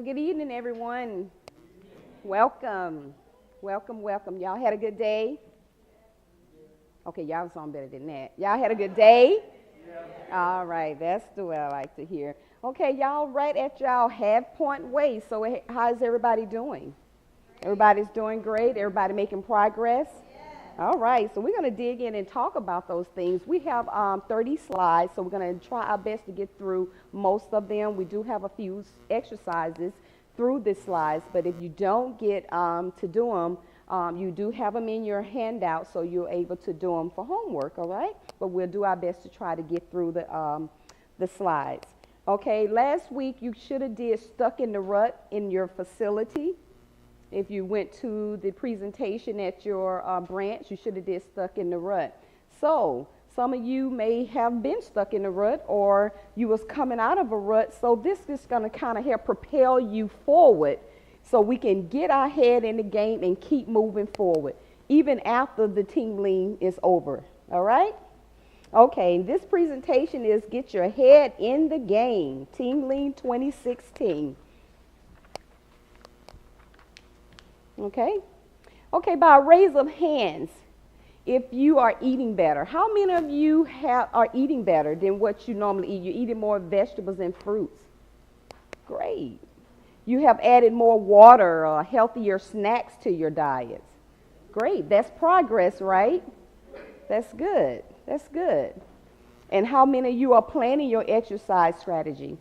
Good evening, everyone. Welcome. Welcome. Y'all had a good day? Okay, y'all sound better than that. Y'all had a good day? All right, that's the way I like to hear. Okay, y'all right at y'all half-point way. So how's everybody doing? Everybody's doing great? Everybody making progress? All right, so we're going to dig in and talk about those things. We have 30 slides, so we're going to try our best to get through most of them. We do have a few exercises through the slides, but if you don't get to do them, you do have them in your handout, so you're able to do them for homework, all right? But we'll do our best to try to get through the slides. Okay, last week you should have did stuck in the rut in your facility. If you went to the presentation at your branch, you should have did stuck in the rut. So some of you may have been stuck in the rut, or you was coming out of a rut. So this is going to kind of help propel you forward so we can get our head in the game and keep moving forward, even after the team lean is over. All right? Okay, this presentation is Get Your Head in the Game, Team Lean 2016. Okay, by a raise of hands, if you are eating better, how many of you are eating better than what you normally eat? You're eating more vegetables and fruits. Great. You have added more water or healthier snacks to your diets. Great. That's progress, right? That's good. And how many of you are planning your exercise strategy?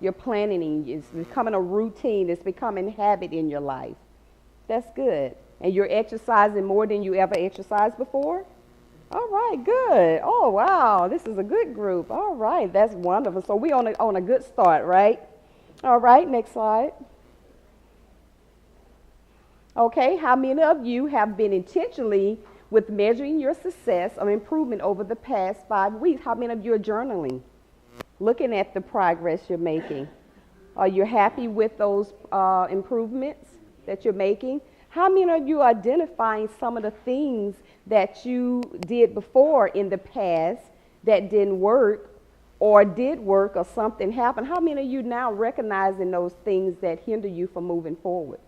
You're planning it. It's becoming a routine. It's becoming a habit in your life. That's good. And you're exercising more than you ever exercised before? All right, good. Oh, wow, this is a good group. All right, that's wonderful. So we're on a good start, right? All right, next slide. Okay, how many of you have been intentionally with measuring your success or improvement over the past 5 weeks? How many of you are journaling, looking at the progress you're making? Are you happy with those improvements that you're making? How many of you are identifying some of the things that you did before in the past that didn't work or did work or something happened? How many of you now recognizing those things that hinder you from moving forward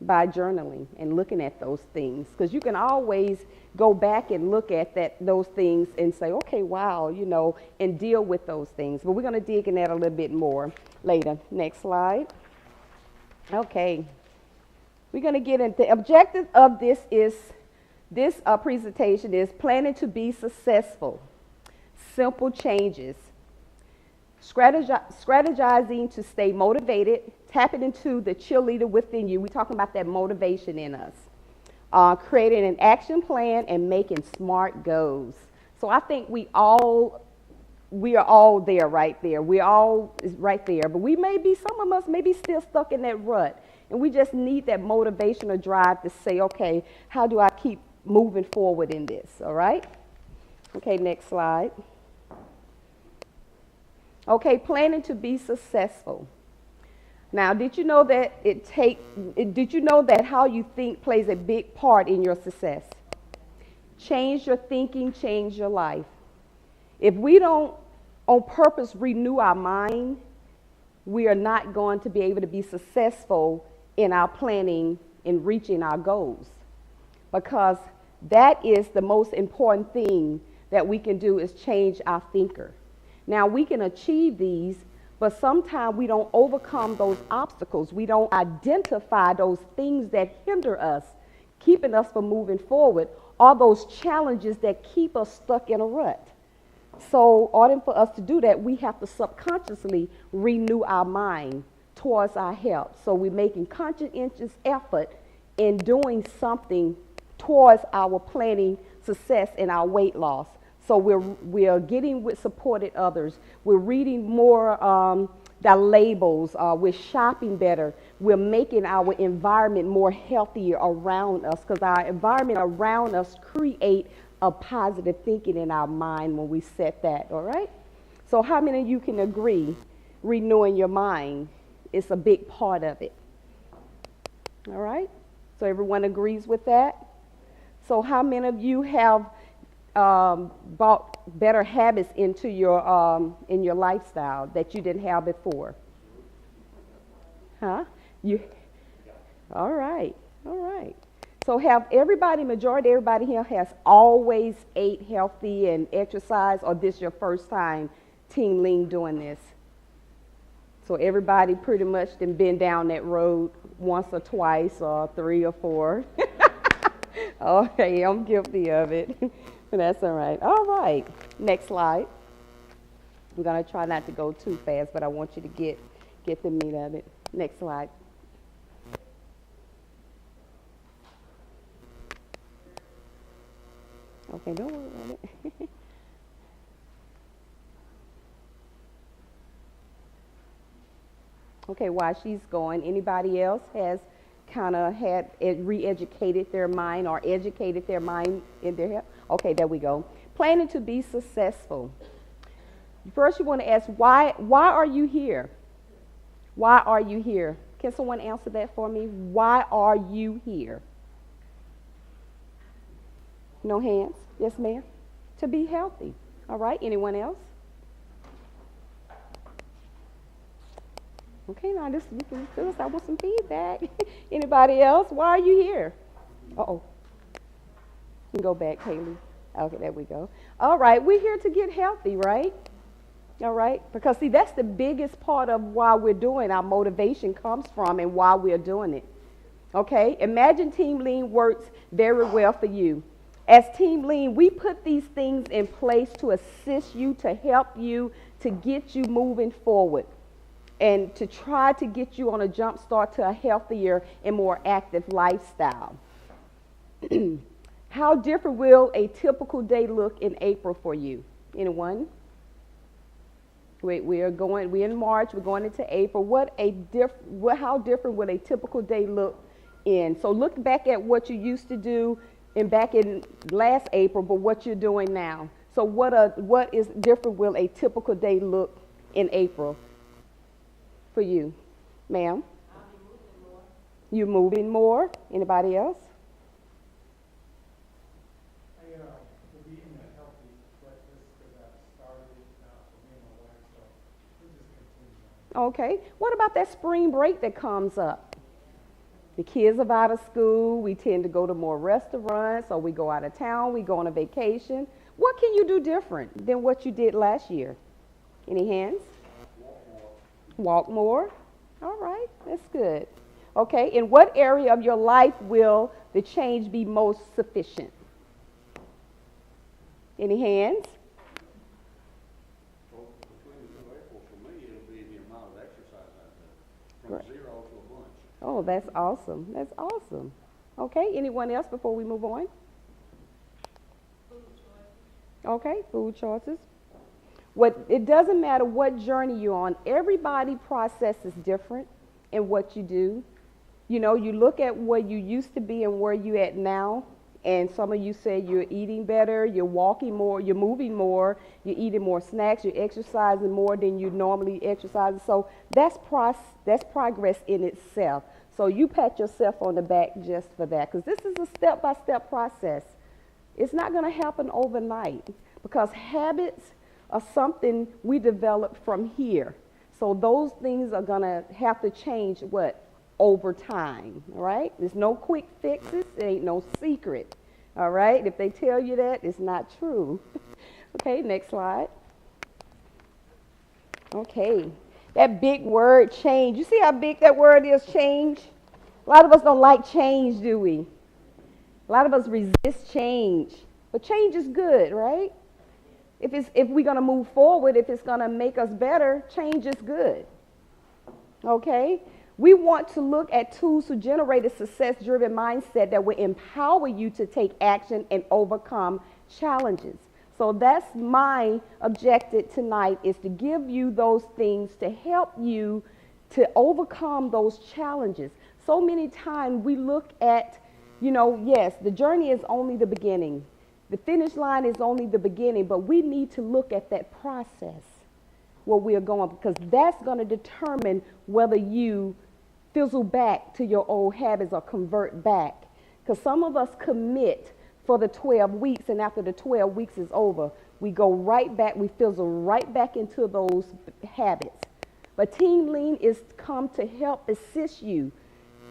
by journaling and looking at those things? Because you can always go back and look at those things and say, okay, wow, and deal with those things. But we're going to dig in that a little bit more later. Next slide. Okay. We're going to get into the objective of this presentation is planning to be successful. Simple changes. Strategizing to stay motivated, tapping into the cheerleader within you. We're talking about that motivation in us. Creating an action plan and making smart goals. So I think we are all there, right there. We're all right there. But some of us may be still stuck in that rut. And we just need that motivation or drive to say, okay, how do I keep moving forward in this? All right? Okay, next slide. Okay, planning to be successful. Now, did you know that how you think plays a big part in your success? Change your thinking, change your life. If we don't on purpose renew our mind, we are not going to be able to be successful in our planning in reaching our goals, because that is the most important thing that we can do is change our thinker. Now, we can achieve these, but sometimes we don't overcome those obstacles. We don't identify those things that hinder us, keeping us from moving forward, or those challenges that keep us stuck in a rut. So in order for us to do that, we have to subconsciously renew our mind towards our health. So we're making conscientious effort in doing something towards our planning success and our weight loss. So we're getting with supported others. We're reading more the labels. We're shopping better. We're making our environment more healthier around us, because our environment around us create a positive thinking in our mind when we set that, all right? So how many of you can agree renewing your mind is a big part of it? All right? So everyone agrees with that? So how many of you have brought better habits into your lifestyle that you didn't have before? Huh? You, all right, all right. So have everybody, majority everybody here has always ate healthy and exercised, or this your first time Team Lean doing this? So everybody pretty much then been down that road once or twice or 3 or 4. Okay, I'm guilty of it. But that's all right. All right, next slide. I'm gonna try not to go too fast, but I want you to get the meat of it. Next slide. Okay, don't worry about it. Okay, while she's going, anybody else has kind of had re-educated their mind or educated their mind in their head? Okay, there we go. Planning to be successful. First, you want to ask, why are you here? Why are you here? Can someone answer that for me? Why are you here? No hands? Yes, ma'am? To be healthy. All right, anyone else? Okay, now we can fill us out with some feedback. Anybody else? Why are you here? Uh-oh. You can go back, Haley. Okay, there we go. All right, we're here to get healthy, right? All right, because see, that's the biggest part of why we're doing, our motivation comes from and why we're doing it. Okay, imagine Team Lean works very well for you. As Team Lean, we put these things in place to assist you, to help you, to get you moving forward, and to try to get you on a jump start to a healthier and more active lifestyle. How different will a typical day look in April for you? Anyone? We're in March, we're going into April. How different would a typical day look in? So look back at what you used to do back in last April, but what you're doing now. So what is different will a typical day look in April for you? Ma'am? You're moving more. Anybody else? We're eating a healthy breakfast because I've started it for me and my wife, so we just continue on. Okay. What about that spring break that comes up? The kids are out of school. We tend to go to more restaurants, or we go out of town. We go on a vacation. What can you do different than what you did last year? Any hands? Walk more. All right. That's good. Okay. In what area of your life will the change be most sufficient? Any hands? Well, between the 2 April, for me, it'll be the amount of exercise I do, from 0 to a bunch. Oh, that's awesome. That's awesome. Okay, anyone else before we move on? Food choices. Okay, food choices. It doesn't matter what journey you're on. Everybody process is different in what you do. You know, you look at where you used to be and where you at now. And some of you say you're eating better, you're walking more, you're moving more, you're eating more snacks, you're exercising more than you normally exercise. So that's progress in itself. So you pat yourself on the back just for that, because this is a step-by-step process. It's not going to happen overnight, because habits are something we develop from here. So those things are going to have to change over time, all right? There's no quick fixes. There ain't no secret, all right? If they tell you that, it's not true. Okay, next slide. Okay, that big word, change. You see how big that word is, change? A lot of us don't like change, do we? A lot of us resist change. But change is good, right? If we're going to move forward, if it's going to make us better, change is good. Okay? We want to look at tools to generate a success-driven mindset that will empower you to take action and overcome challenges. So that's my objective tonight, is to give you those things to help you to overcome those challenges. So many times we look at, yes, the journey is only the beginning. The finish line is only the beginning, but we need to look at that process where we are going, because that's going to determine whether you fizzle back to your old habits or convert back. Because some of us commit for the 12 weeks, and after the 12 weeks is over, we go right back, we fizzle right back into those habits. But Team Lean is come to help assist you,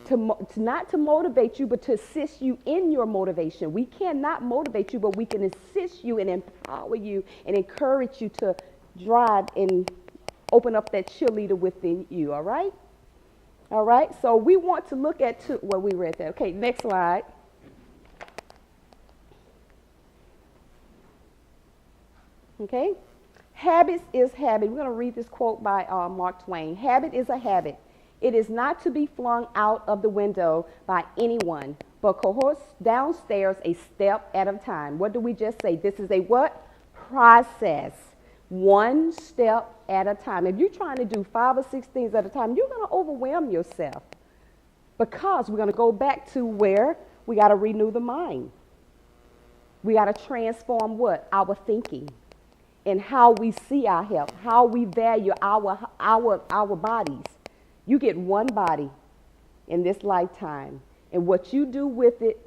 to not to motivate you, but to assist you in your motivation. We cannot motivate you, but we can assist you and empower you and encourage you to drive and open up that cheerleader within you, all right? All right, so we want to look at what we read there. Okay, next slide. Okay, habits is habit. We're going to read this quote by Mark Twain. Habit is a habit. It is not to be flung out of the window by anyone, but coerced downstairs a step at a time. What do we just say? This is a what? Process. One step at a time. If you're trying to do 5 or 6 things at a time, you're going to overwhelm yourself, because we're going to go back to where we got to renew the mind. We got to transform what? Our thinking and how we see our health, how we value our bodies. You get one body in this lifetime, and what you do with it,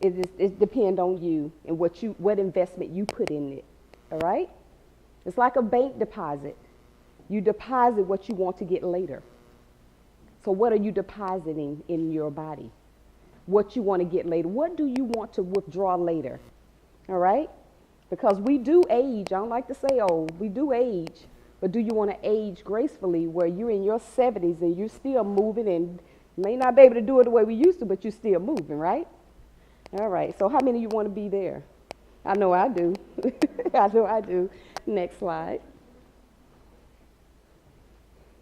it depends on you and what investment you put in it. All right? It's like a bank deposit. You deposit what you want to get later. So what are you depositing in your body? What you want to get later? What do you want to withdraw later? All right? Because we do age. I don't like to say old. We do age. But do you want to age gracefully where you're in your 70s and you're still moving, and may not be able to do it the way we used to, but you're still moving, right? All right. So how many of you want to be there? I know I do. I know I do. Next slide.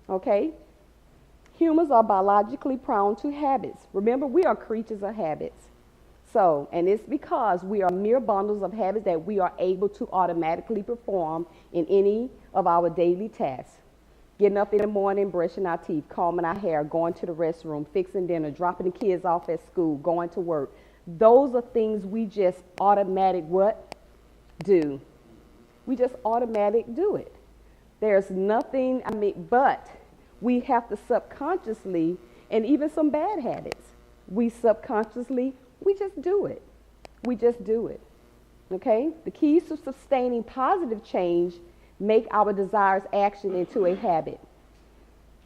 Okay. Humans are biologically prone to habits. Remember, we are creatures of habits. So, and it's because we are mere bundles of habits that we are able to automatically perform in any of our daily tasks. Getting up in the morning, brushing our teeth, combing our hair, going to the restroom, fixing dinner, dropping the kids off at school, going to work. Those are things we just automatic what? Do. We just automatic do it. There's nothing, but we have to subconsciously, and even some bad habits, we subconsciously, we just do it. We just do it. Okay? The keys to sustaining positive change make our desires action into a habit.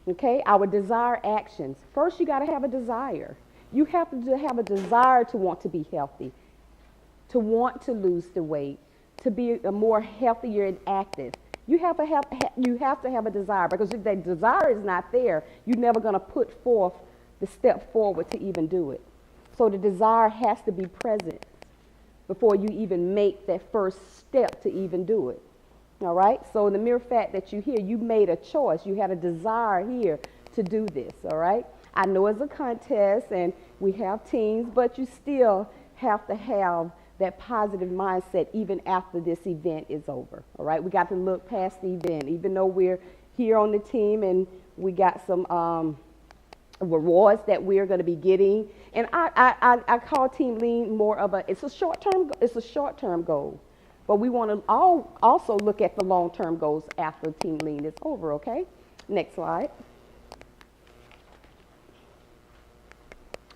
Okay? Our desire actions. First, you got to have a desire. You have to have a desire to want to be healthy, to want to lose the weight, to be a more healthier and active. You have to have a desire, because if that desire is not there, you're never going to put forth the step forward to even do it. So the desire has to be present before you even make that first step to even do it. All right? So the mere fact that you're here, you made a choice. You had a desire here to do this. All right? I know it's a contest and we have teams, but you still have to have that positive mindset even after this event is over. All right? We got to look past the event, even though we're here on the team and we got some rewards that we're going to be getting. And I call Team Lean more of it's a short-term goal. But we want to also look at the long-term goals after Team Lean is over, okay? Next slide.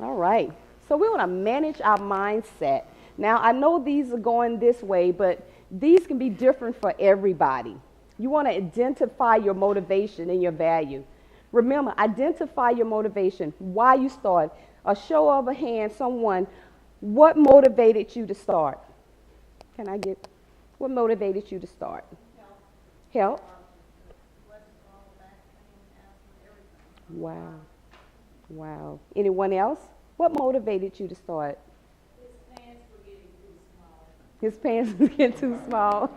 All right. So we want to manage our mindset. Now, I know these are going this way, but these can be different for everybody. You want to identify your motivation and your value. Remember, identify your motivation, why you start. A show of a hand, someone, what motivated you to start? What motivated you to start? Health. Wow. Wow. Anyone else? What motivated you to start? His pants were getting too small. His pants was getting too small.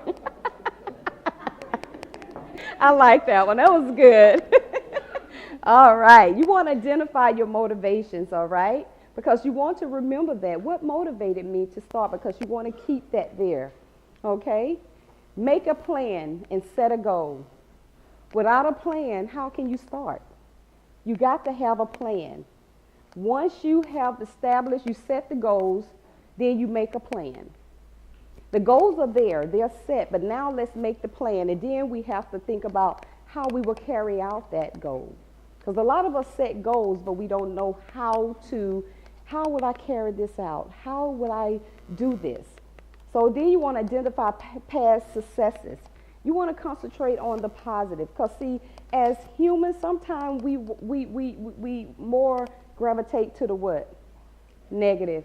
I like that one. That was good. All right. You want to identify your motivations, all right? Because you want to remember that. What motivated me to start? Because you want to keep that there, okay? Make a plan and set a goal. Without a plan, how can you start? You got to have a plan. Once you have established, you set the goals, then you make a plan. The goals are there, they're set, but now let's make the plan, and then we have to think about how we will carry out that goal. Because a lot of us set goals, but we don't know how will I carry this out? How will I do this? So then you want to identify past successes You want to concentrate on the positive. Because, see, as humans, sometimes we more gravitate to the what? Negative.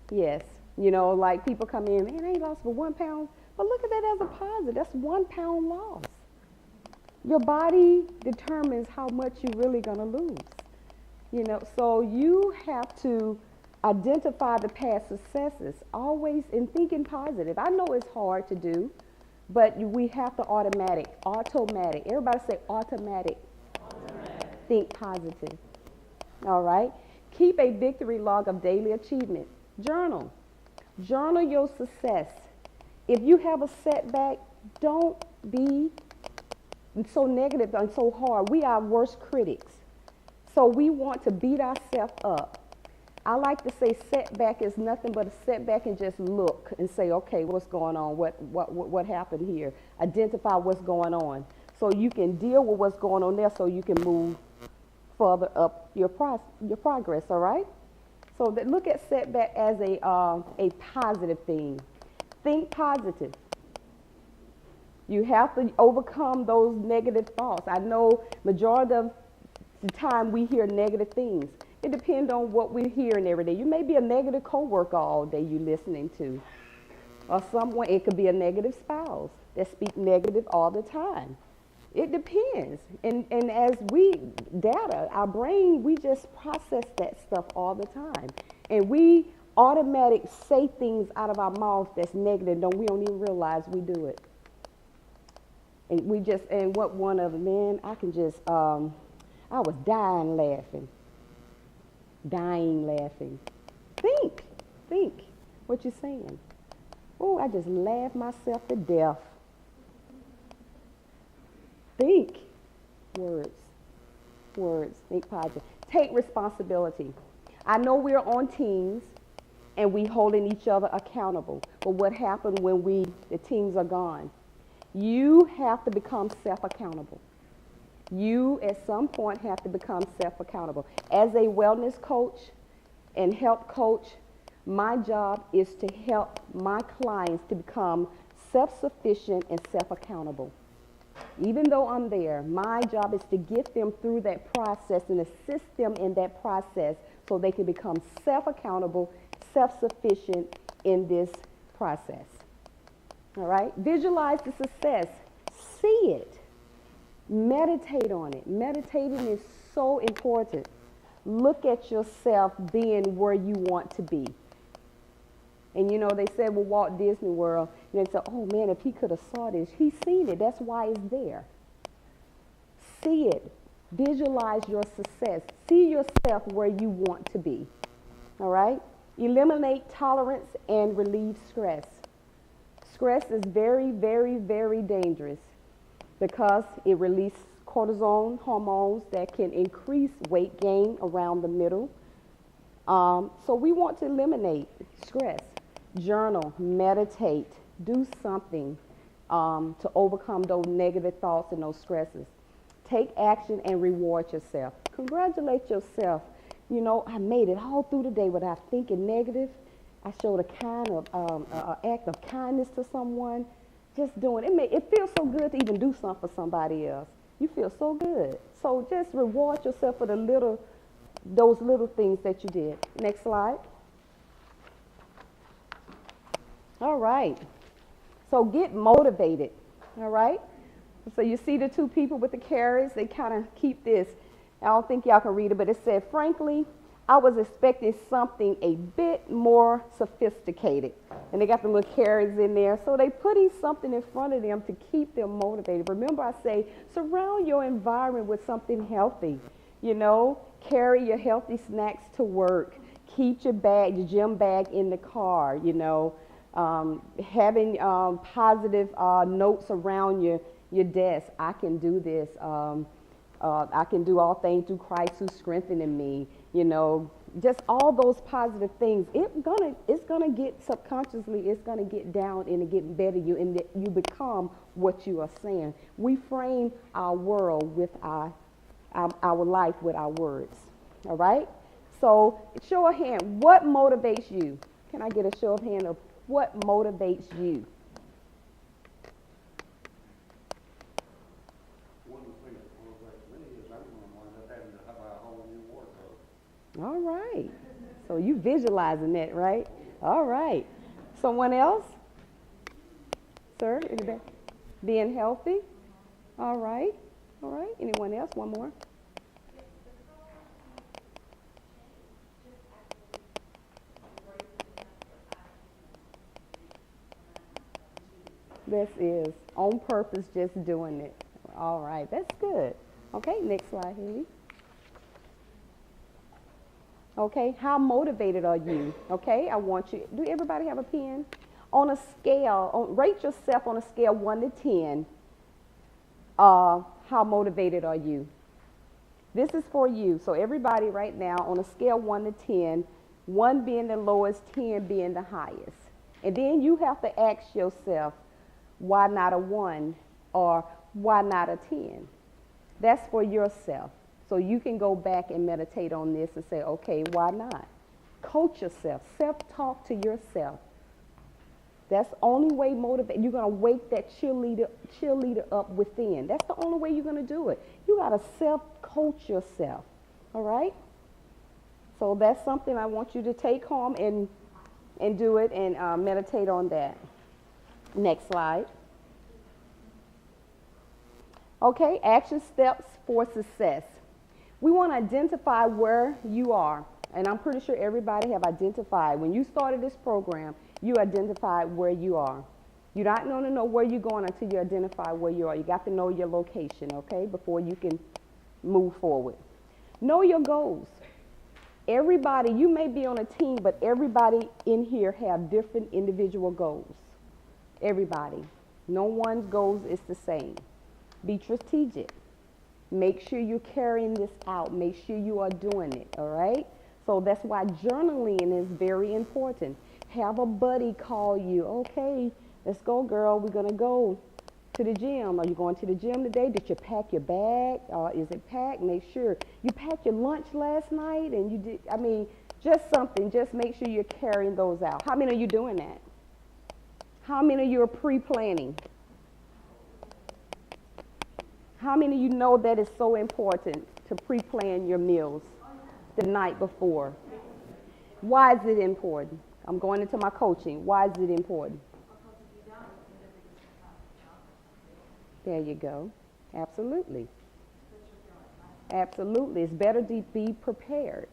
Yes. You know, like people come in, man, I ain't lost but 1 pound. But look at that as a positive. That's 1 pound loss. Your body determines how much you're really going to lose. You know, so you have to identify the past successes, always in thinking positive. I know it's hard to do, but we have to automatic. Everybody say automatic. Think positive. All right. Keep a victory log of daily achievement. Journal your success. If you have a setback, don't be so negative and so hard. We are worst critics. So we want to beat ourselves up. I like to say setback is nothing but a setback, and just look and say, okay, what's going on? What happened here? Identify what's going on so you can deal with what's going on there so you can move further up your progress, all right? So look at setback as a positive thing. Think positive. You have to overcome those negative thoughts. I know majority of the time we hear negative things. It depends on what we're hearing every day. You may be a negative coworker all day you're listening to. Or someone, it could be a negative spouse that speak negative all the time. It depends. And as our brain, we just process that stuff all the time. And we automatic say things out of our mouth that's negative, we don't even realize we do it. And one of them, man, I was dying laughing. Think what you're saying. Oh, I just laughed myself to death. Think words, think positive. Take responsibility. I know we're on teams and we holding each other accountable, but what happened when the teams are gone? You have to become self-accountable. You, at some point, have to become self-accountable. As a wellness coach and health coach, my job is to help my clients to become self-sufficient and self-accountable. Even though I'm there, my job is to get them through that process and assist them in that process so they can become self-accountable, self-sufficient in this process. All right? Visualize the success. See it. Meditate on it. Meditating is so important. Look at yourself being where you want to be. And you know, they said with Walt Disney World, they said, oh man, if he could have saw this, he's seen it. That's why it's there. See it. Visualize your success. See yourself where you want to be. All right? Eliminate tolerance and relieve stress. Stress is very, very, very dangerous because it releases cortisol hormones that can increase weight gain around the middle. So we want to eliminate stress. Journal, meditate, do something to overcome those negative thoughts and those stresses. Take action and reward yourself. Congratulate yourself. You know, I made it all through the day without thinking negative. I showed an act of kindness to someone. Just doing it. It feels so good to even do something for somebody else. You feel so good. So just reward yourself for those little things that you did. Next slide. All right. So get motivated. All right. So you see the two people with the carrots, they kind of keep this. I don't think y'all can read it, but it said, frankly, I was expecting something a bit more sophisticated. And they got the little carrots in there. So they putting something in front of them to keep them motivated. Remember I say, surround your environment with something healthy. You know, carry your healthy snacks to work. Keep your gym bag in the car, you know. Having positive notes around your desk. I can do this. I can do all things through Christ who strengthening me. You know, just all those positive things. It's gonna get subconsciously. It's gonna get down and get better. And you become what you are saying. We frame our world with our life with our words. All right. So show of hand. What motivates you? Can I get a show of hand of what motivates you? All right. So you visualizing that, right? All right. Someone else? Sir, in the back? Being healthy? All right. All right. Anyone else? One more. This is on purpose, just doing it. All right. That's good. Okay. Next slide, Haley. Okay, how motivated are you? Okay, I want you, do everybody have a pen? On a scale, rate yourself on a scale 1 to 10. How motivated are you? This is for you. So everybody right now on a scale 1 to 10, 1 being the lowest, 10 being the highest. And then you have to ask yourself, why not a 1 or why not a 10? That's for yourself. So you can go back and meditate on this and say, okay, why not? Coach yourself. Self-talk to yourself. That's the only way motivate. You're going to wake that cheerleader up within. That's the only way you're going to do it. You got to self-coach yourself. All right? So that's something I want you to take home and do it and meditate on that. Next slide. Okay, action steps for success. We want to identify where you are. And I'm pretty sure everybody have identified. When you started this program, you identified where you are. You're not going to know where you're going until you identify where you are. You got to know your location, okay, before you can move forward. Know your goals. Everybody, you may be on a team, but everybody in here have different individual goals. Everybody. No one's goals is the same. Be strategic. Make sure you're carrying this out. Make sure you are doing it, all right? So that's why journaling is very important. Have a buddy call you. Okay, let's go, girl. We're going to go to the gym. Are you going to the gym today? Did you pack your bag? Is it packed? Make sure. You packed your lunch last night and you did, just something. Just make sure you're carrying those out. How many of you doing that? How many of you are pre-planning? How many of you know that it's so important to pre-plan your meals the night before? Why is it important? I'm going into my coaching. Why is it important? There you go. Absolutely. Absolutely. It's better to be prepared.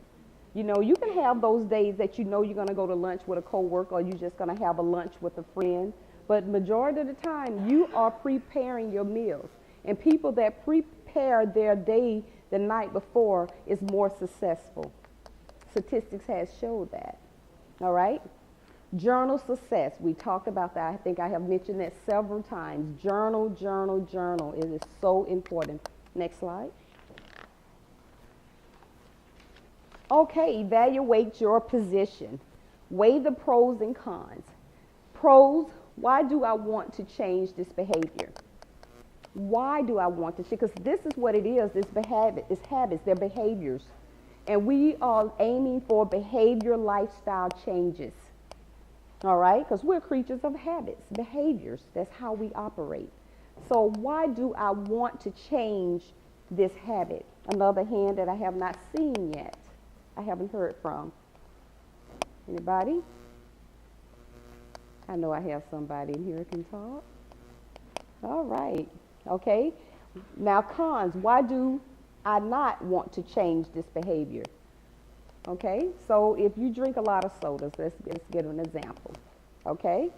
You know, you can have those days that you know you're going to go to lunch with a coworker or you're just going to have a lunch with a friend. But majority of the time, you are preparing your meals. And people that prepare their day the night before is more successful. Statistics has showed that. All right? Journal success. We talked about that. I think I have mentioned that several times. Journal, journal, journal. It is so important. Next slide. Okay, evaluate your position. Weigh the pros and cons. Pros, why do I want to change this behavior? Why do I want to change? Because this is what it is. It's habits, they're behaviors. And we are aiming for behavior lifestyle changes. All right? Because we're creatures of habits, behaviors. That's how we operate. So why do I want to change this habit? Another hand that I have not seen yet. I haven't heard from. Anybody? I know I have somebody in here who can talk. All right. Okay. Now cons. Why do I not want to change this behavior? Okay. So if you drink a lot of sodas, let's get an example. Okay.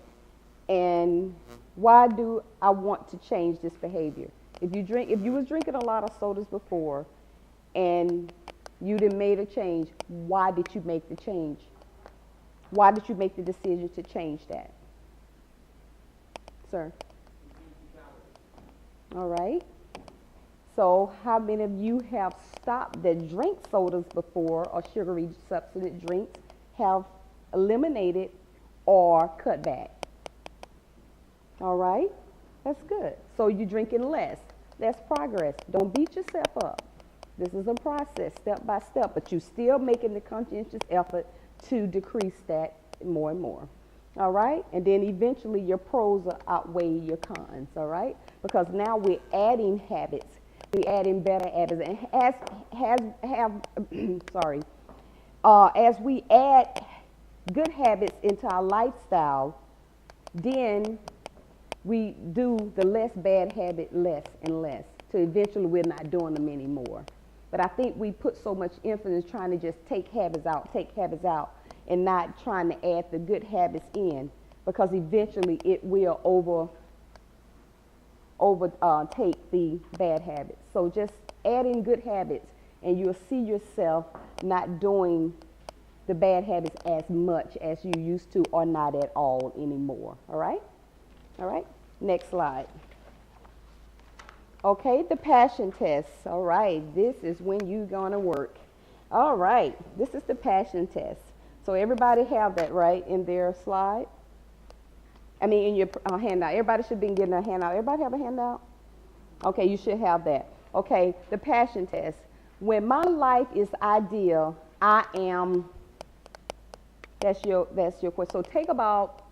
And why do I want to change this behavior? If you was drinking a lot of sodas before and you done made a change, why did you make the change? Why did you make the decision to change that? Sir? All right. So how many of you have stopped that drink sodas before or sugary substitute drinks, have eliminated or cut back? All right. That's good. So you're drinking less. That's progress. Don't beat yourself up. This is a process, step by step, but you're still making the conscientious effort to decrease that more and more. All right? And then eventually your pros will outweigh your cons, all right? Because now we're adding habits. We're adding better habits. And as we add good habits into our lifestyle, then we do the less bad habit less and less, till eventually we're not doing them anymore. But I think we put so much emphasis trying to just take habits out, and not trying to add the good habits in, because eventually it will take the bad habits. So just add in good habits, and you'll see yourself not doing the bad habits as much as you used to, or not at all anymore. All right? All right? Next slide. Okay, the passion test. All right, this is when you're going to work. All right, this is the passion test. So everybody have that, right, in their slide? I mean, in your handout. Everybody should be getting a handout. Everybody have a handout? Okay, you should have that. Okay, the passion test. When my life is ideal, I am, that's your question. So take about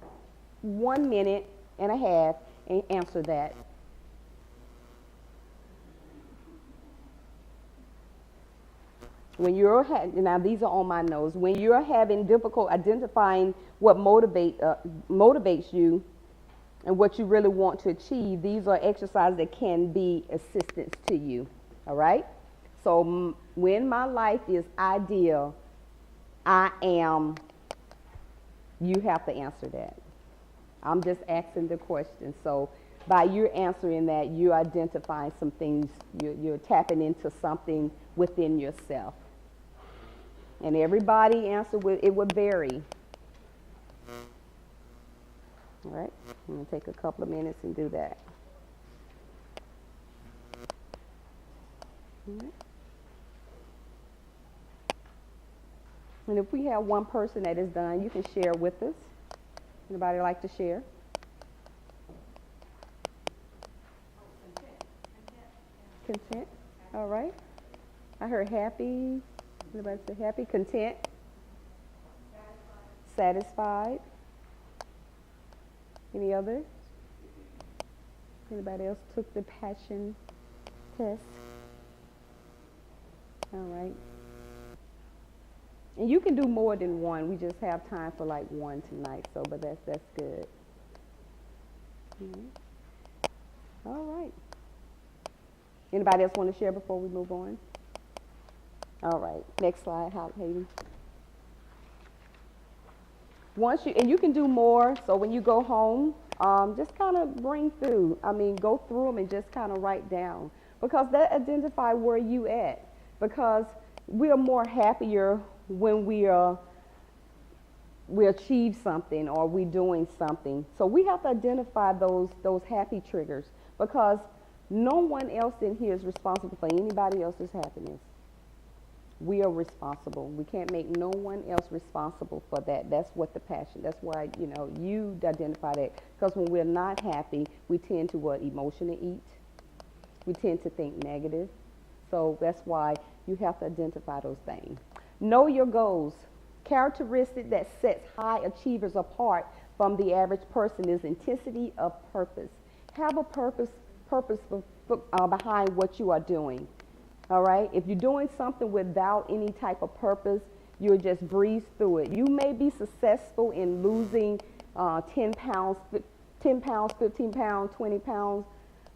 1 minute and a half and answer that. When you're now these are on my notes. When you're having difficult identifying what motivates you and what you really want to achieve, these are exercises that can be assistance to you. All right. So when my life is ideal, I am. You have to answer that. I'm just asking the question. So by you answering that, you're identifying some things. You're tapping into something within yourself. And everybody answer it would vary. All right, I'm going to take a couple of minutes and do that. All right. And if we have one person that is done, you can share with us. Anybody like to share? Content. All right. I heard happy. Anybody say happy? Content? Satisfied. Any others? Anybody else took the passion test? All right. And you can do more than one. We just have time for like one tonight. So, but that's good. All right. Anybody else want to share before we move on? All right, next slide, Hayden. Once you can do more, so when you go home, just kind of go through them and just kind of write down, because that identify where you at, because we are more happier when we achieve something or we doing something. So we have to identify those happy triggers, because no one else in here is responsible for anybody else's happiness. We are responsible. We can't make no one else responsible for that. That's what the passion, that's why, you identify that. Because when we're not happy, we tend to emotionally eat. We tend to think negative. So that's why you have to identify those things. Know your goals. Characteristic that sets high achievers apart from the average person is intensity of purpose. Have a purpose behind what you are doing. All right. If you're doing something without any type of purpose, you'll just breeze through it. You may be successful in losing 10 pounds, 15 pounds, 20 pounds.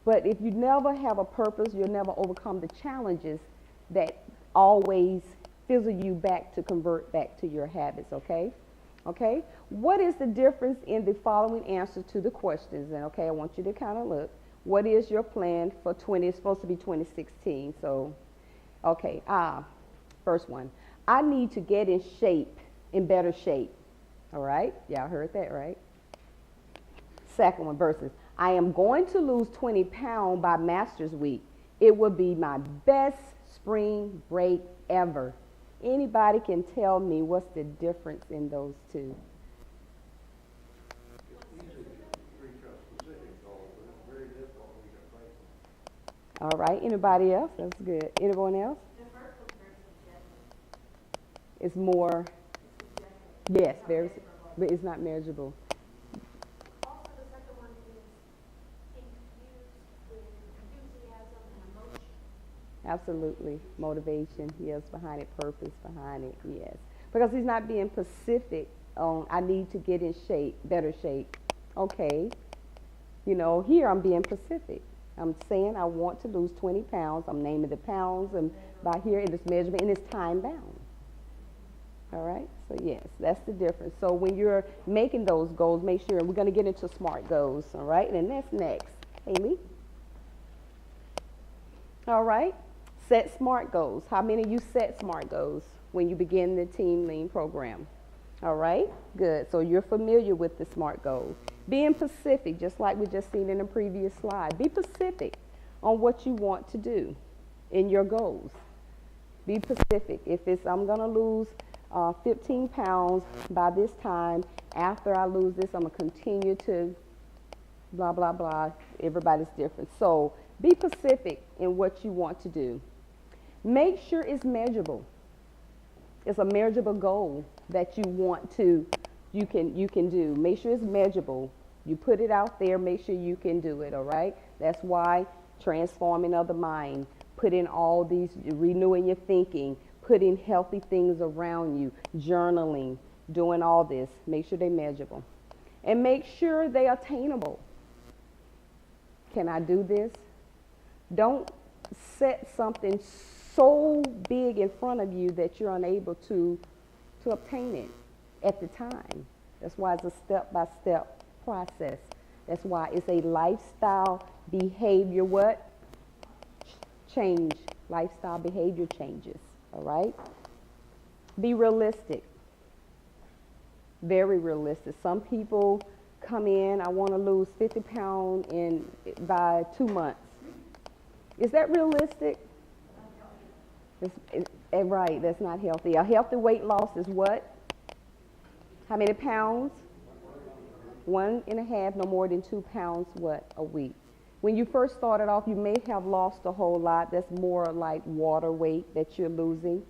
But if you never have a purpose, you'll never overcome the challenges that always fizzle you back to convert back to your habits. Okay. Okay. What is the difference in the following answers to the questions? And okay, I want you to kind of look. What is your plan for it's supposed to be 2016. So, okay, first one. I need to get in better shape. All right, y'all heard that, right? Second one, versus. I am going to lose 20 pounds by Masters Week. It will be my best spring break ever. Anybody can tell me what's the difference in those two? All right, anybody else? That's good. Anyone else? The first one's very subjective. It's more, It's subjective. yes, Not very, measurable. but it's not measurable. Also, the second one is infused with enthusiasm and emotion. Absolutely. Motivation, yes, behind it, purpose behind it, yes. Because he's not being specific on, I need to get in shape, better shape. Okay, you know, here I'm being specific. I'm saying I want to lose 20 pounds. I'm naming the pounds and by here it is measurement and it's time bound. All right, so yes, that's the difference. So when you're making those goals, make sure, we're going to get into SMART goals, all right? And that's next. Haley? All right, set SMART goals. How many of you set SMART goals when you begin the Team Lean program? All right, good. So you're familiar with the SMART goals. Being specific, just like we just seen in the previous slide. Be specific on what you want to do in your goals. Be specific. If it's, I'm going to lose 15 pounds by this time, after I lose this, I'm going to continue to blah, blah, blah. Everybody's different. So be specific in what you want to do. Make sure it's measurable. It's a measurable goal that you want to, you can do. Make sure it's measurable. You put it out there, make sure you can do it, all right? That's why transforming of the mind, putting all these, renewing your thinking, putting healthy things around you, journaling, doing all this. Make sure they're measurable. And make sure they're attainable. Can I do this? Don't set something so big in front of you that you're unable to obtain it at the time. That's why it's a step-by-step process. That's why it's a lifestyle behavior, what? Change. Lifestyle behavior changes, all right? Be realistic. Very realistic. Some people come in, I want to lose 50 pounds by 2 months. Is that realistic? Right, that's not healthy. A healthy weight loss is what? How many pounds? 1.5, no more than 2 pounds, what, a week. When you first started off, you may have lost a whole lot. That's more like water weight that you're losing.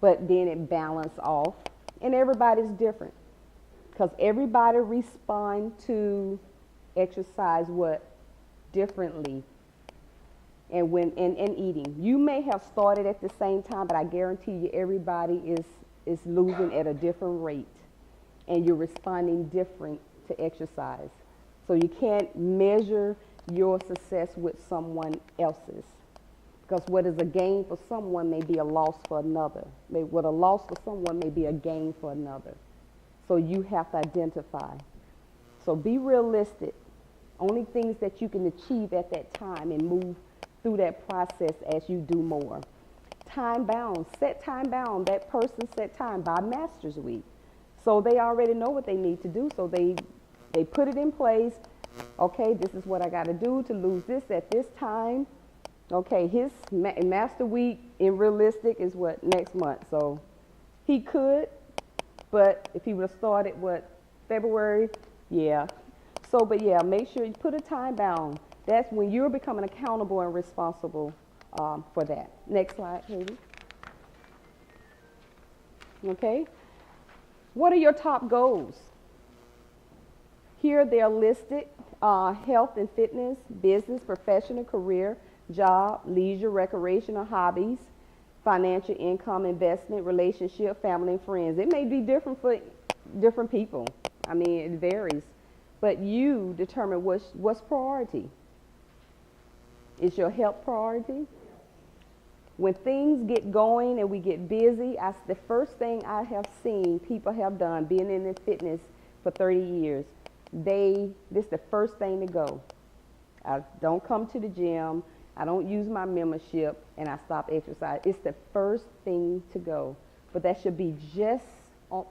But then it balances off. And everybody's different. Because everybody responds to exercise what? Differently. And eating. You may have started at the same time, but I guarantee you everybody is losing at a different rate. And you're responding different to exercise. So you can't measure your success with someone else's. Because what is a gain for someone may be a loss for another. What a loss for someone may be a gain for another. So you have to identify. So be realistic. Only things that you can achieve at that time and move through that process as you do more. Time bound. Set time bound. That person set time by Master's Week. So they already know what they need to do. So they put it in place. Okay, this is what I got to do to lose this at this time. Okay, his Master Week in realistic is what, next month. So he could, but if he would have started what, February, yeah. So, but yeah, make sure you put a time bound. That's when you're becoming accountable and responsible for that. Next slide, Haley. Okay. What are your top goals? Here they are listed: health and fitness, business, professional, career, job, leisure, recreational, hobbies, financial income, investment, relationship, family, and friends. It may be different for different people. I mean, it varies. But you determine what's priority. Is your health priority? When things get going and we get busy, the first thing I have seen people have done, being in the fitness for 30 years, this is the first thing to go. I don't come to the gym, I don't use my membership, and I stop exercise. It's the first thing to go. But that should be on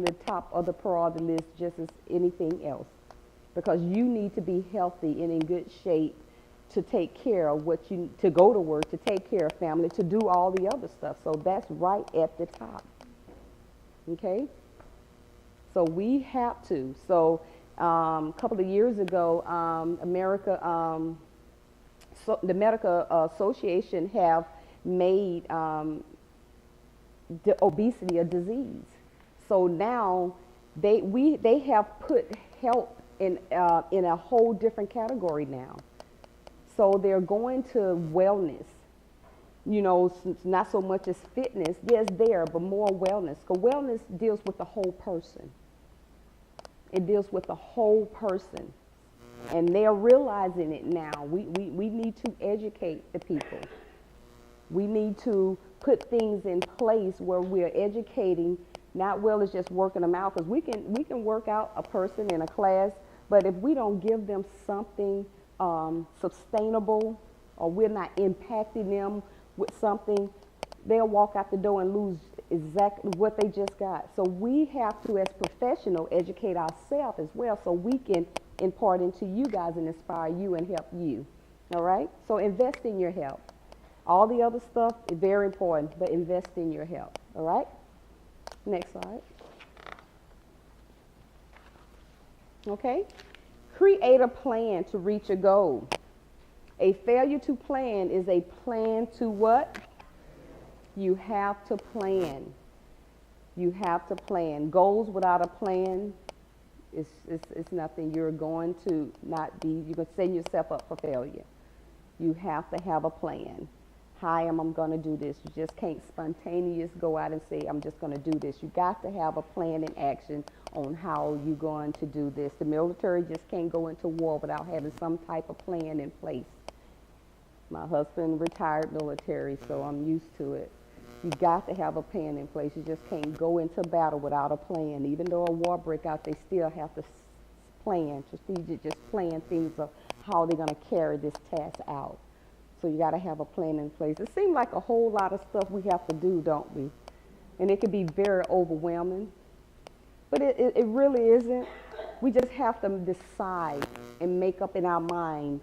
the top of the priority list just as anything else. Because you need to be healthy and in good shape to take care of to go to work, to take care of family, to do all the other stuff. So that's right at the top. Okay? So we have to. So a couple of years ago, the Medical Association have made the obesity a disease. So now they have put health in a whole different category now. So they're going to wellness, you know, not so much as fitness. Yes, there, but more wellness. Because wellness deals with the whole person. It deals with the whole person. And they're realizing it now. We need to educate the people. We need to put things in place where we're educating, not well as just working them out, because we can work out a person in a class, but if we don't give them something sustainable, or we're not impacting them with something, they'll walk out the door and lose exactly what they just got. So we have to, as professionals, educate ourselves as well, so we can impart into you guys and inspire you and help you. All right? So invest in your health. All the other stuff is very important, but invest in your health. All right? Next slide. Okay? Create a plan to reach a goal. A failure to plan is a plan to what? You have to plan. You have to plan. Goals without a plan is nothing. You're going to not be, you're going to set yourself up for failure. You have to have a plan. How am I going to do this? You just can't spontaneously go out and say, I'm just going to do this. You got to have a plan and action on how you're going to do this. The military just can't go into war without having some type of plan in place. My husband retired military, so I'm used to it. You got to have a plan in place. You just can't go into battle without a plan. Even though a war break out, they still have to plan, strategic, just plan things of how they're going to carry this task out. So you got to have a plan in place. It seems like a whole lot of stuff we have to do, don't we? And it can be very overwhelming. But it really isn't. We just have to decide and make up in our mind,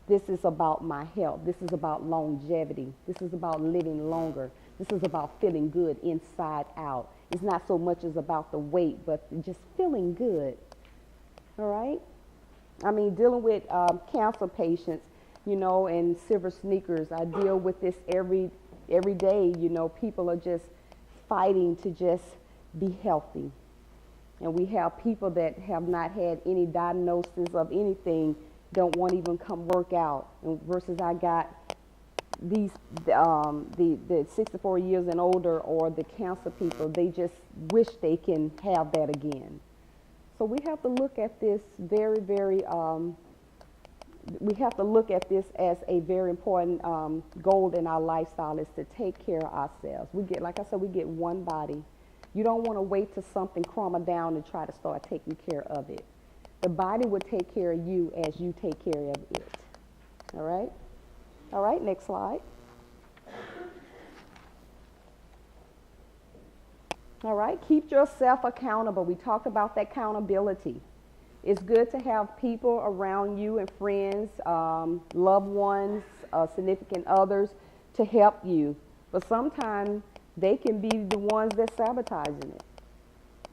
this is about my health. This is about longevity. This is about living longer. This is about feeling good inside out. It's not so much as about the weight, but just feeling good. All right? I mean, dealing with cancer patients, you know, and silver sneakers. I deal with this every day. You know, people are just fighting to just be healthy. And we have people that have not had any diagnosis of anything, don't want to even come work out. And versus I got these, the 64 years and older, or the cancer people, they just wish they can have that again. So we have to look at this very, very, we have to look at this as a very important goal in our lifestyle, is to take care of ourselves. We get, like I said, we get one body. You don't want to wait till something crumble down and try to start taking care of it. The body will take care of you as you take care of it. All right? All right, next slide. All right, keep yourself accountable. We talked about that accountability. It's good to have people around you and friends, loved ones, significant others to help you. But sometimes they can be the ones that's sabotaging it.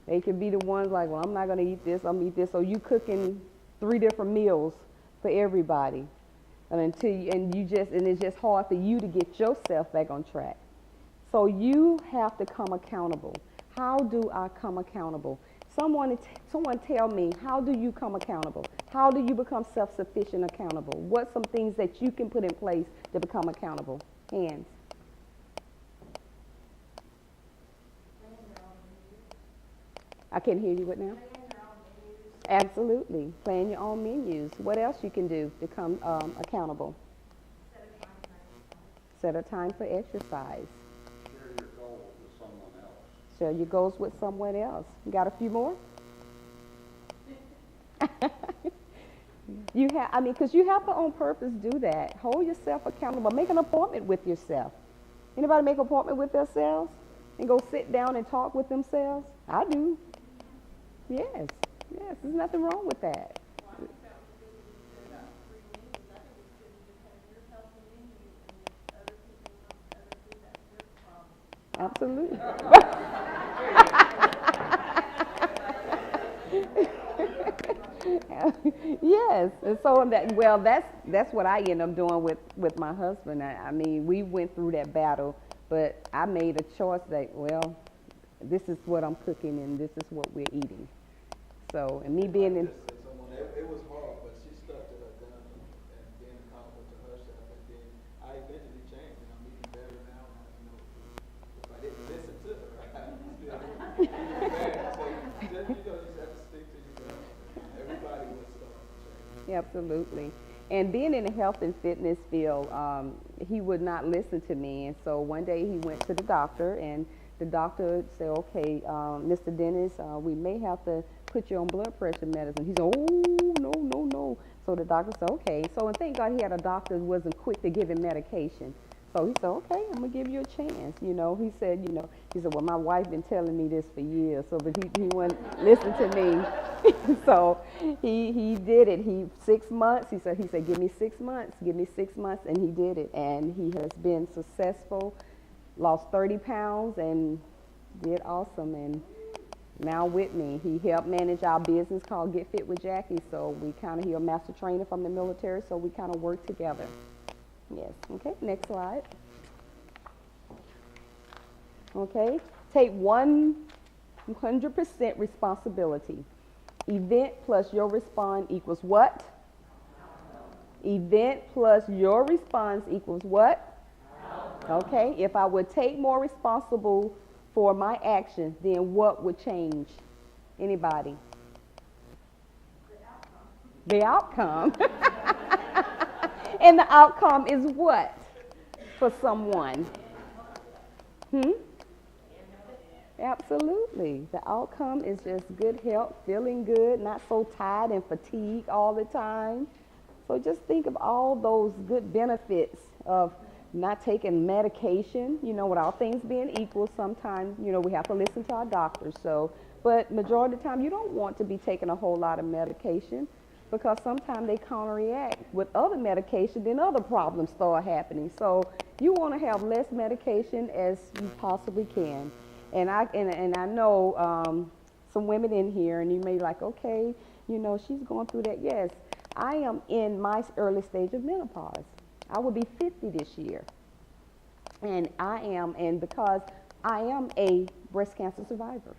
They can be the ones like, well, I'm not going to eat this, I'm going to eat this. So you cooking 3 different meals for everybody. And it's just hard for you to get yourself back on track. So you have to come accountable. How do I come accountable? Someone tell me, how do you come accountable? How do you become self-sufficient accountable? What's some things that you can put in place to become accountable? Hands. I can't hear you. What now? Absolutely. Plan your own menus. What else you can do to become accountable? Set a time for exercise. Share your goals with someone else. Share your goals with someone else. You got a few more? Because you have to on purpose do that. Hold yourself accountable. Make an appointment with yourself. Anybody make an appointment with themselves and go sit down and talk with themselves? I do. Yes, there's nothing wrong with that. Absolutely. Yes, and so that's what I end up doing with my husband. I mean, we went through that battle, but I made a choice that, well, this is what I'm cooking and this is what we're eating. So, and me being in. It was hard, but she stuck to her guns and being accountable to herself. And then I eventually changed, and I'm eating better Absolutely. And being in the health and fitness field, he would not listen to me. And so one day he went to the doctor, and the doctor said, okay, Mr. Dennis, we may have to put you on blood pressure medicine. He said, oh, no, no, no. So the doctor said, okay. So, and thank God he had a doctor who wasn't quick to give him medication. So he said, okay, I'm going to give you a chance. He said, well, my wife been telling me this for years, so, but he wouldn't listen to me. So he did it. 6 months, he said, give me 6 months, and he did it. And he has been successful, lost 30 pounds, and did awesome. And now with me, he helped manage our business called Get Fit with Jackie. So he a master trainer from the military, so we kind of work together. Yes, okay, next slide. Okay, take 100% responsibility. Event plus your response equals what? Event plus your response equals what? Okay, if I would take more responsible for my actions, then what would change? Anybody? The outcome. And the outcome is what for someone? Absolutely. The outcome is just good health, feeling good, not so tired and fatigued all the time. So just think of all those good benefits of not taking medication. With all things being equal, sometimes, we have to listen to our doctors. But majority of the time, you don't want to be taking a whole lot of medication, because sometimes they counteract with other medication, then other problems start happening. So you want to have less medication as you possibly can. And I know some women in here, and you may be like, okay, she's going through that. Yes, I am in my early stage of menopause. I will be 50 this year. And because I am a breast cancer survivor.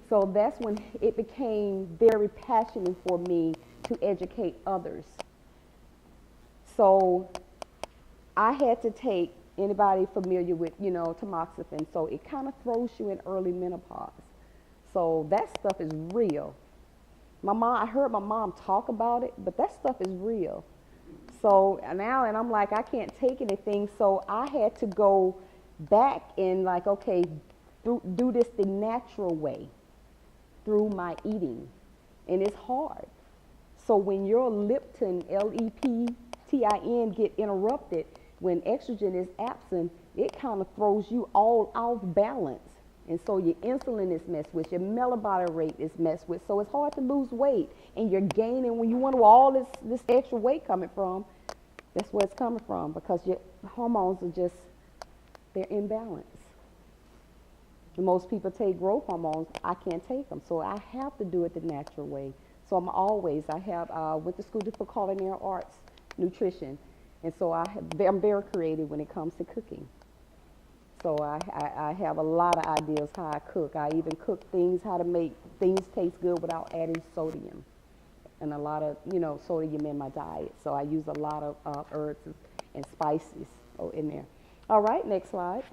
So that's when it became very passionate for me to educate others. So I had to take, anybody familiar with, tamoxifen, so it kind of throws you in early menopause. So that stuff is real. I heard my mom talk about it, but that stuff is real. So now, and I'm like, I can't take anything, so I had to go back and do this the natural way, through my eating, and it's hard. So when your leptin, L-E-P-T-I-N, get interrupted, when estrogen is absent, it kind of throws you all off balance. And so your insulin is messed with, your metabolic rate is messed with, so it's hard to lose weight. And you're gaining, when you wonder where all this extra weight coming from, that's where it's coming from, because your hormones are they're imbalanced. Most people take growth hormones. I can't take them, so I have to do it the natural way. So I went to school for culinary arts, nutrition, and so I'm very creative when it comes to cooking. So I have a lot of ideas how I cook. I even cook things, how to make things taste good without adding sodium, and a lot of sodium in my diet. So I use a lot of herbs and spices in there. All right, next slide.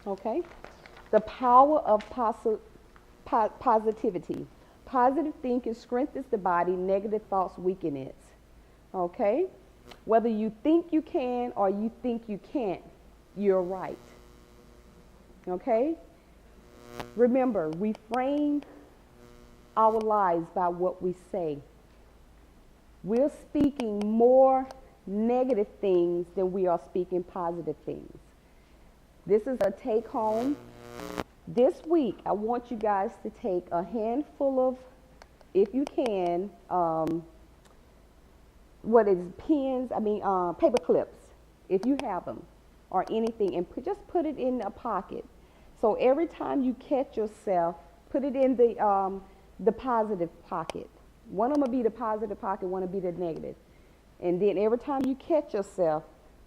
Okay, the power of positivity. Positive thinking strengthens the body, negative thoughts weaken it. Okay, whether you think you can or you think you can't, you're right. Okay, remember, we frame our lives by what we say. We're speaking more negative things than we are speaking positive things. This is a take home. This week, I want you guys to take a handful of, if you can, paper clips, if you have them, or anything, and just put it in a pocket. So every time you catch yourself, put it in the positive pocket. One of them will be the positive pocket, one will be the negative. And then every time you catch yourself,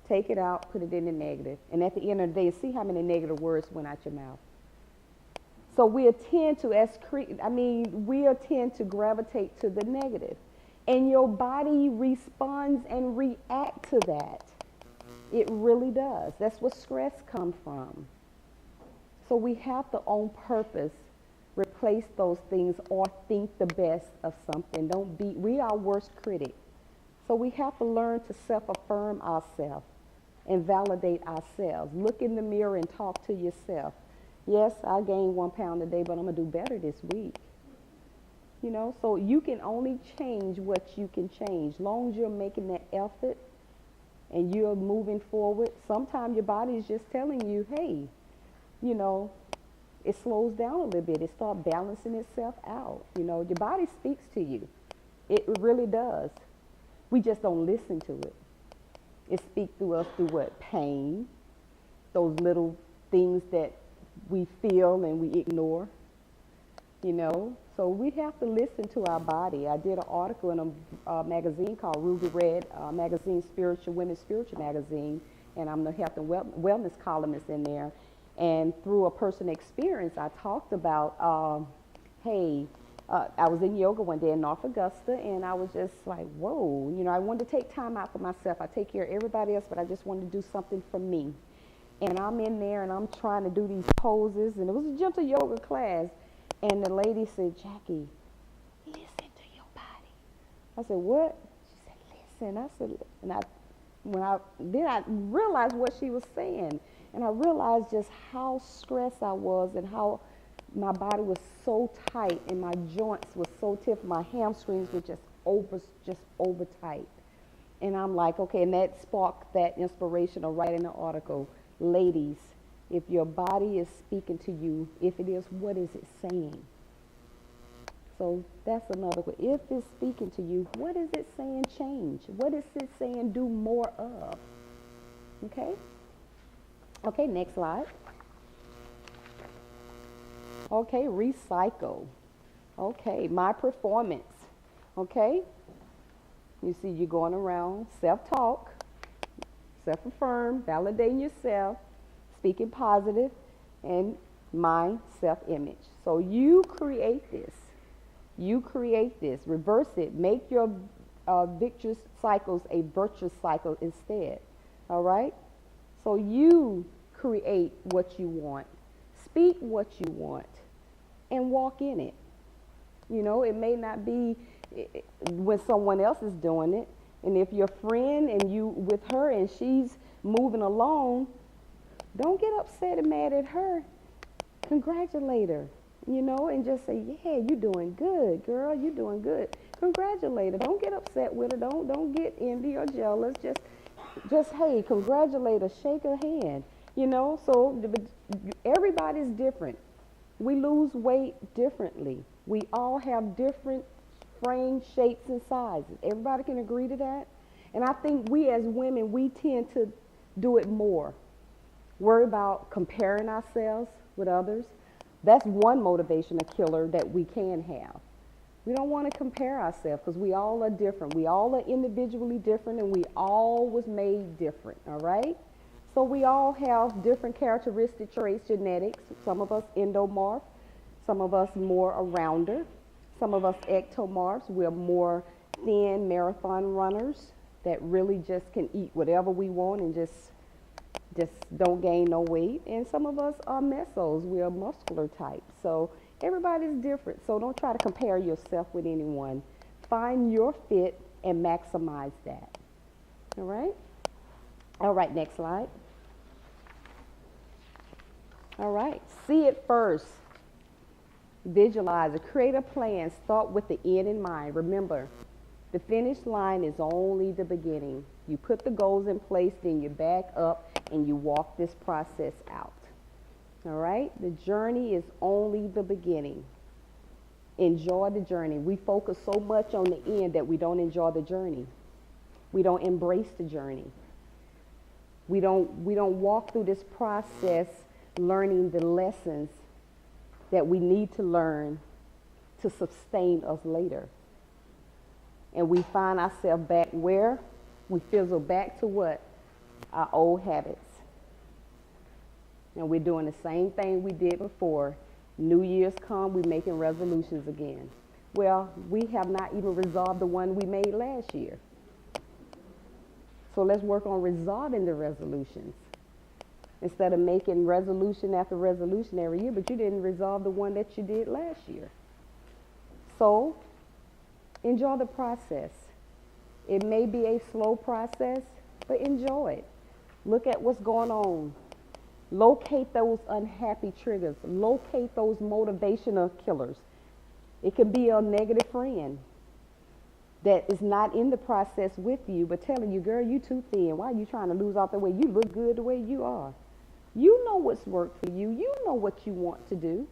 take it out, put it in the negative. And at the end of the day, see how many negative words went out your mouth. So we tend to gravitate to the negative. And your body responds and reacts to that. It really does. That's where stress comes from. So we have to, on purpose, Replace those things or think the best of something. We are our worst critic. So we have to learn to self-affirm ourselves and validate ourselves. Look in the mirror and talk to yourself. Yes, I gained 1 pound a day, but I'm going to do better this week. You know, so you can only change what you can change. Long as you're making that effort and you're moving forward, sometimes your body is just telling you, hey, you know, it slows down a little bit. It starts balancing itself out. You know, your body speaks to you. It really does. We just don't listen to it. It speaks through us through what? Pain, those little things that we feel and we ignore, you know. So we have to listen to our body. I did an article in a magazine called Ruby Red magazine, Women's Spiritual Magazine, and I'm the health and wellness columnist in there. And through a personal experience, I talked about, I was in yoga one day in North Augusta, and I was just like, whoa, you know, I wanted to take time out for myself. I take care of everybody else, but I just wanted to do something for me. And I'm in there, and I'm trying to do these poses, and it was a gentle yoga class. And the lady said, Jackie, listen to your body. I said, what? She said, listen. I said, then I realized what she was saying. And I realized just how stressed I was and how my body was so tight and my joints were so stiff. My hamstrings were just over tight. And I'm like, okay, and that sparked that inspiration of writing an article. Ladies, if your body is speaking to you, if it is, what is it saying? So that's another way. If it's speaking to you, what is it saying change? What is it saying do more of? Okay? Okay, next slide. Okay, recycle. Okay, my performance. Okay? You see, you're going around self-talk, self-affirm, validating yourself, speaking positive, and my self-image. So you create this. You create this. Reverse it. Make your vicious cycles a virtuous cycle instead. All right? So you create what you want. Speak what you want. And walk in it. You know, it may not be when someone else is doing it. And if your friend and you with her and she's moving along, don't get upset and mad at her. Congratulate her, you know, and just say, yeah, you're doing good, girl, you're doing good. Congratulate her. Don't get upset with her. Don't get envy or jealous. Just hey, congratulate her, shake her hand. You know, so everybody's different. We lose weight differently. We all have different frame, shapes, and sizes. Everybody can agree to that. And I think we as women, we tend to do it more. Worry about comparing ourselves with others. That's one motivation, a killer that we can have. We don't want to compare ourselves because we all are different. We all are individually different and we all was made different, all right? So we all have different characteristic traits, genetics. Some of us endomorph, some of us more a rounder, some of us ectomorphs. We're more thin marathon runners that really just can eat whatever we want and just don't gain no weight. And some of us are mesos. We are muscular types. So everybody's different. So don't try to compare yourself with anyone. Find your fit and maximize that. All right? All right, next slide. All right, see it first. Visualize it. Create a plan. Start with the end in mind. Remember, the finish line is only the beginning. You put the goals in place, then you back up and you walk this process out. All right? The journey is only the beginning. Enjoy the journey. We focus so much on the end that we don't enjoy the journey. We don't embrace the journey. We don't walk through this process learning the lessons that we need to learn to sustain us later. And we find ourselves back where? We fizzle back to what? Our old habits. And we're doing the same thing we did before. New Year's come, we're making resolutions again. Well, we have not even resolved the one we made last year. So let's work on resolving the resolutions. instead of making resolution after resolution every year, but you didn't resolve the one that you did last year. So, enjoy the process. It may be a slow process, but enjoy it. Look at what's going on. Locate those unhappy triggers. Locate those motivational killers. It could be a negative friend that is not in the process with you, but telling you, girl, you too thin. Why are you trying to lose out the way? You look good the way you are. You know what's worked for you. You know what you want to do.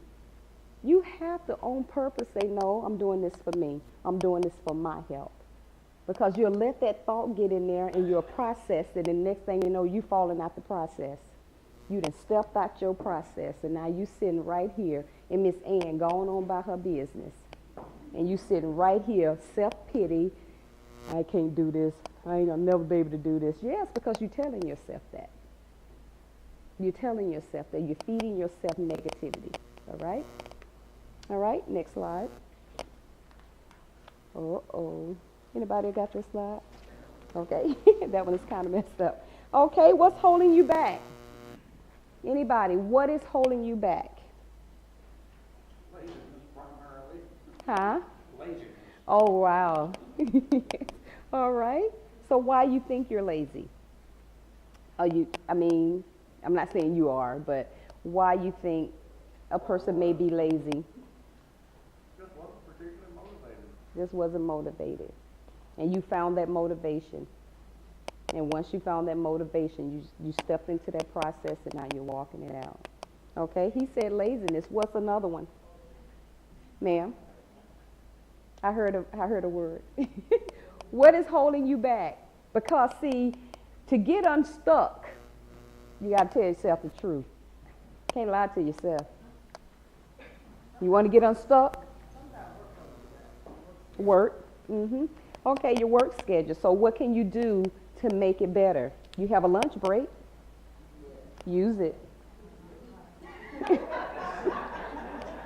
You have to, on purpose, say, no, I'm doing this for me. I'm doing this for my health. Because you'll let that thought get in there and you'll process it, and the next thing you know, you falling out the process. You done stepped out your process, and now you sitting right here, and Miss Ann going on about her business. And you sitting right here, self-pity, I can't do this. I ain't gonna never be able to do this. Yes, because you're telling yourself that. You're telling yourself that. You're feeding yourself negativity. All right? All right, next slide. Uh-oh. Anybody got your slide? Okay, that one is kind of messed up. Okay, what's holding you back? Anybody, what is holding you back? Laziness primarily. Huh? Laziness. Oh, wow. All right. So why you think you're lazy? I'm not saying you are, but why you think a person may be lazy? Just wasn't particularly motivated. Just wasn't motivated. And you found that motivation. And once you found that motivation, you stepped into that process, and now you're walking it out. Okay, he said laziness. What's another one? Ma'am? I heard a word. What is holding you back? Because, see, to get unstuck, you got to tell yourself the truth. Can't lie to yourself. You want to get unstuck? Work. Okay, your work schedule. So what can you do to make it better? You have a lunch break. Use it.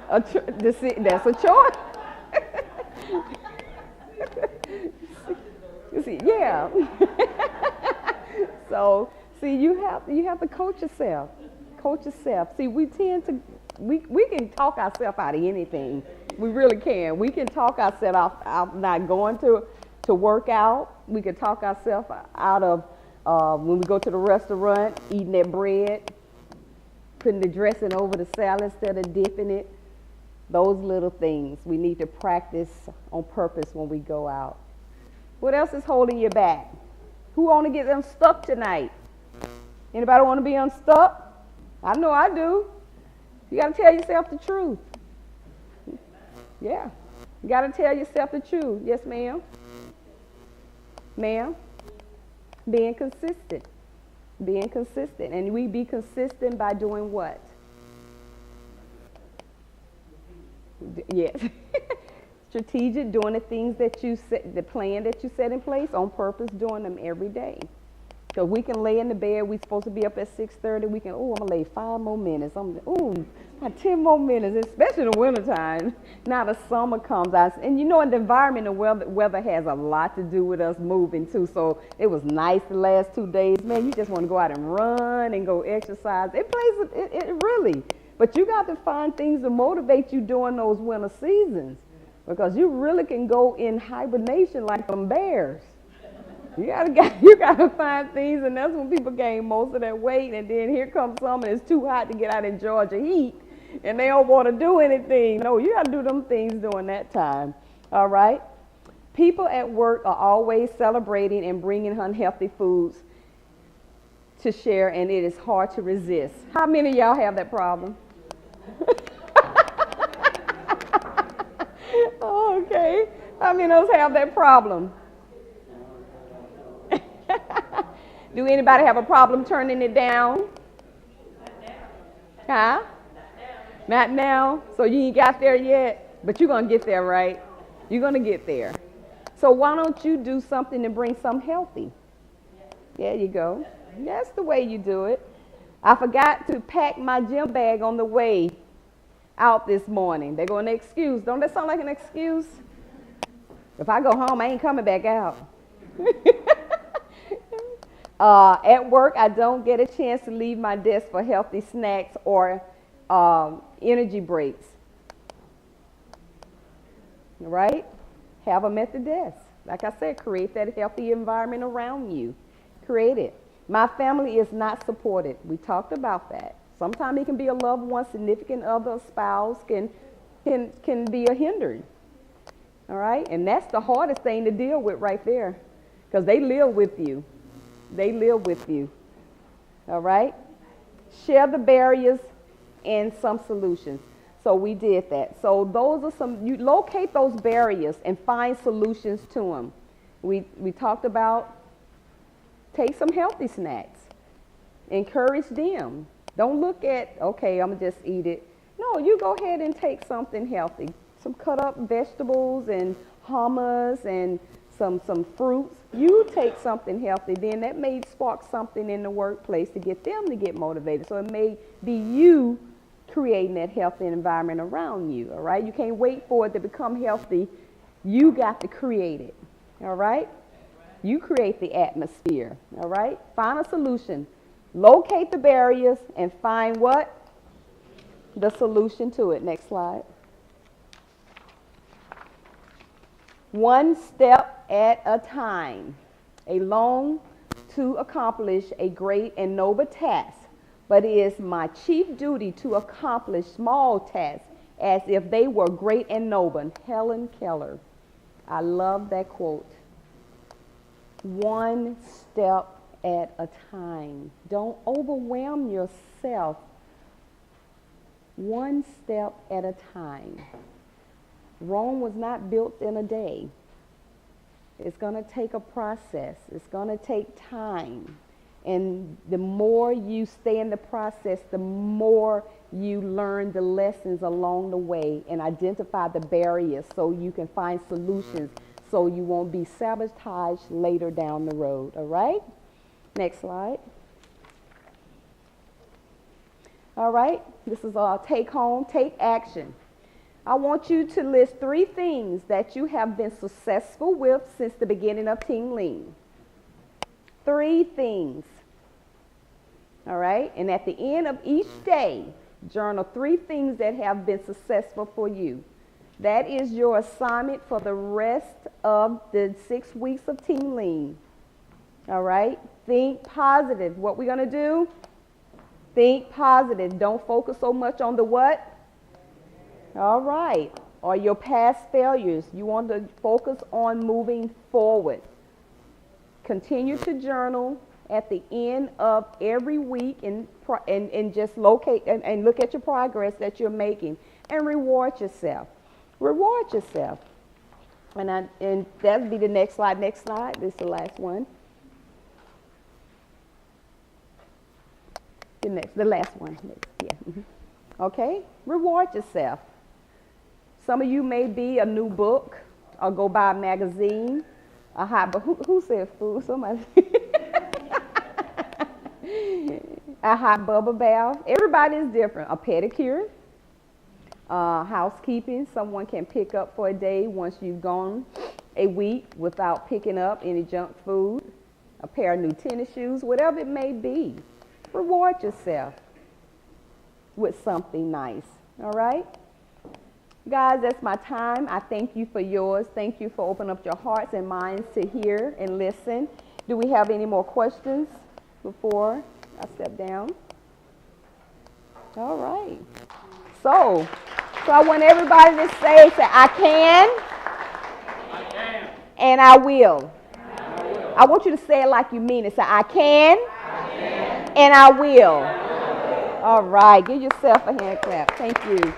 That's a choice. You see, yeah. So, see, you have to coach yourself. Coach yourself. See, we tend to we can talk ourselves out of anything. We really can. We can talk ourselves out not going to work out. We can talk ourselves out of when we go to the restaurant, eating that bread, putting the dressing over the salad instead of dipping it. Those little things we need to practice on purpose when we go out. What else is holding you back? Who want to get unstuck tonight? Anybody want to be unstuck? I know I do. You got to tell yourself the truth. Yeah. You got to tell yourself the truth. Yes, ma'am. Ma'am. Being consistent. Being consistent. And we be consistent by doing what? Yes. Strategic, doing the things that you set, the plan that you set in place on purpose, doing them every day. So we can lay in the bed, we're supposed to be up at 6:30, we can, I'm gonna lay 5 more minutes, about 10 more minutes, especially in the wintertime. Now the summer comes out, and you know, in the environment, the weather has a lot to do with us moving too, so it was nice the last 2 days. Man, you just wanna go out and run and go exercise. It really, but you got to find things to motivate you during those winter seasons, because you really can go in hibernation like them bears. You gotta find things, and that's when people gain most of that weight. And then here comes summer, and it's too hot to get out in Georgia heat, and they don't want to do anything. No, you gotta do them things during that time. All right. People at work are always celebrating and bringing unhealthy foods to share, and it is hard to resist. How many of y'all have that problem? Okay. How many of us have that problem? Do anybody have a problem turning it down? Huh? Not now. So you ain't got there yet, but you're going to get there, right? You're going to get there. So why don't you do something to bring something healthy? There you go. That's the way you do it. I forgot to pack my gym bag on the way out this morning. They're going to excuse. Don't that sound like an excuse? If I go home, I ain't coming back out. At work, I don't get a chance to leave my desk for healthy snacks or energy breaks. Right? Have them at the desk. Like I said, create that healthy environment around you. Create it. My family is not supported. We talked about that. Sometimes it can be a loved one, significant other, spouse can be a hindrance. All right? And that's the hardest thing to deal with right there, because they live with you. They live with you. All right? Share the barriers and some solutions. So we did that. So those are some, you locate those barriers and find solutions to them. We talked about take some healthy snacks. Encourage them. Don't look at, okay, I'm going to just eat it. No, you go ahead and take something healthy. Some cut up vegetables and hummus and some fruits. You take something healthy, then that may spark something in the workplace to get them to get motivated. So it may be you creating that healthy environment around you, all right? You can't wait for it to become healthy. You got to create it, all right? You create the atmosphere, all right? Find a solution. Locate the barriers and find what? The solution to it. Next slide. One step at a time. Alone to accomplish a great and noble task, but it is my chief duty to accomplish small tasks as if they were great and noble. Helen Keller. I love that quote. One step at a time. Don't overwhelm yourself. One step at a time. Rome was not built in a day. It's going to take a process. It's going to take time. And the more you stay in the process, the more you learn the lessons along the way and identify the barriers so you can find solutions so you won't be sabotaged later down the road. All right? Next slide. All right, this is our take home, take action. I want you to list 3 things that you have been successful with since the beginning of Team Lean. 3 things. All right, and at the end of each day, journal 3 things that have been successful for you. That is your assignment for the rest of the 6 weeks of Team Lean. All right, think positive. What we're going to do? Think positive. Don't focus so much on the what? All right. Or your past failures. You want to focus on moving forward. Continue to journal at the end of every week and just locate and look at your progress that you're making and reward yourself. Reward yourself. And that'll be the next slide. Next slide. This is the last one. The last one. Yeah. Okay? Reward yourself. Some of you may be a new book or go buy a magazine. A hot, but who said food? Somebody. A hot bubble bath. Everybody is different. A pedicure. Housekeeping. Someone can pick up for a day once you've gone a week without picking up any junk food. A pair of new tennis shoes. Whatever it may be. Reward yourself with something nice, all right? Guys, that's my time. I thank you for yours. Thank you for opening up your hearts and minds to hear and listen. Do we have any more questions before I step down? All right. So I want everybody to say I can, and I will. I want you to say it like you mean it. Say, I can. And I will. All right. Give yourself a hand clap. Thank you.